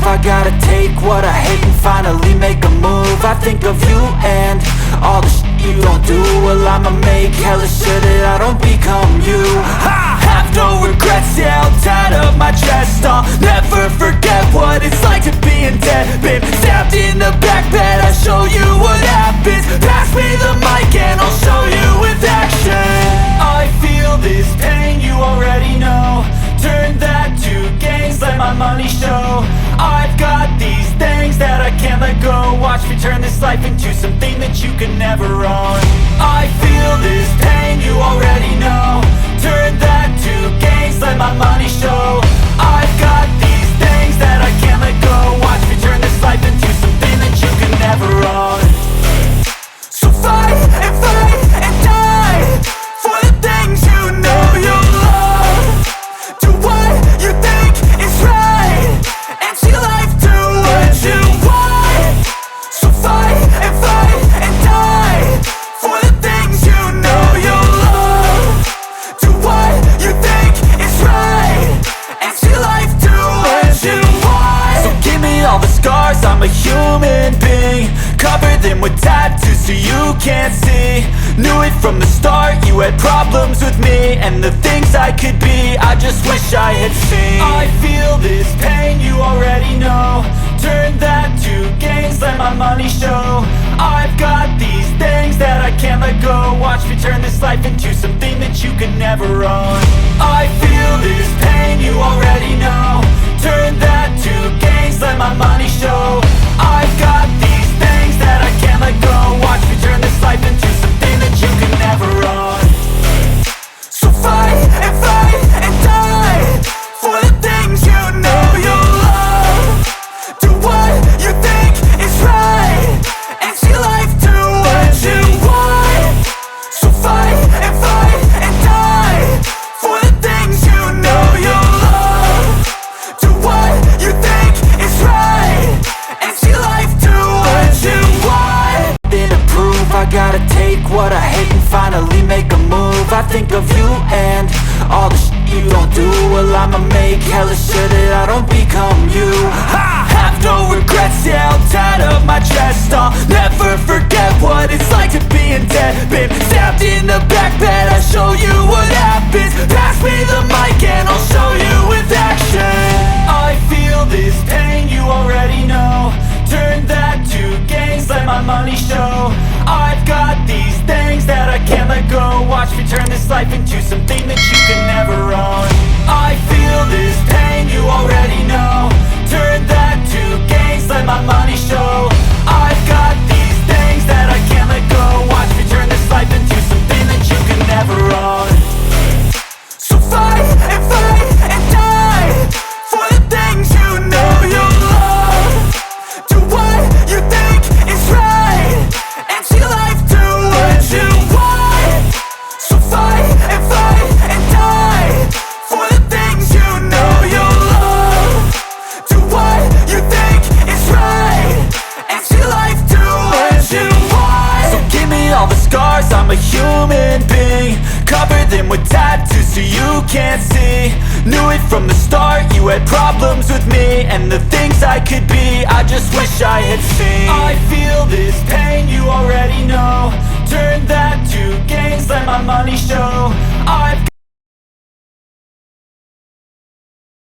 I gotta take what I hate and finally make a move. I think of you and all the shit you don't do. Well, I'ma make hella sure that I don't become you. I have no regrets, yeah, I'll tie up my chest. I'll never forget what it's like to be in debt. Been stabbed in the back bed, I'll show you what happens. Pass me the mic and I'll show you with action. I feel this pain, you already know. Turn that to gains, let my money show. I've got these things that I can't let go. Watch me turn this life into something that you can never own. I feel this pain, you already know. Turn that to gains, let my money show. I've got these things that I can't let go. Watch me turn this life into something that you can never own. So fight and die for the things you know you love. Do what you think is right and see life do what you want. So fight and die for the things you know you love. Do what you think is right and see life do what you want. So give me all the scars, I'm a human being. Cover them with tattoos so you can't see. Knew it from the start, you had problems with me and the things I could be, I just wish I had seen. I feel this pain, you already know. Turn that to gains, let my money show. I've got these things that I can't let go. Watch me turn this life into something that you can never own. I feel this pain, you already know. Turn that to gains, let my money show. I've got these things that I can't let go. Watch me turn this life into something that you can never own. So fight and die for the things you know you love. Do what you think is right and see life do what you want. So fight and die for the things you know you love. Do what you think is right and see life do what you want. Then to prove, I gotta take what I hate and finally make a move. I think of you and all the shit you don't do. Well, I'ma make hella sure that I don't become you. I have no regrets, yeah, I'll tie up my chest. I'll never forget what it's like to be in debt. Been stabbed in the back bed, I'll show you what happens. Pass me the mic and I'll show you with action. I feel this pain, you already know. Turn that to gains, let my money show. I've got these things that I can't let go. Watch me turn this life into something that you can never own. I feel this pain, you already know. Turn that to gains, let my money show. I've got these things that I can't let go. Watch me turn this life into something that you can never own. So fight and die for the things you know you love. Do what you think is right and see life do what you want. So fight and die for the things you know you love. Do what you think is right and see life do what you want. So give me all the scars, I'm a human being. Cover them with tattoos so you can't see. Knew it from the start, you had problems with me and the things I could be, I just wish I had seen. I feel this pain, you already know. Turn that to gains, let my money show.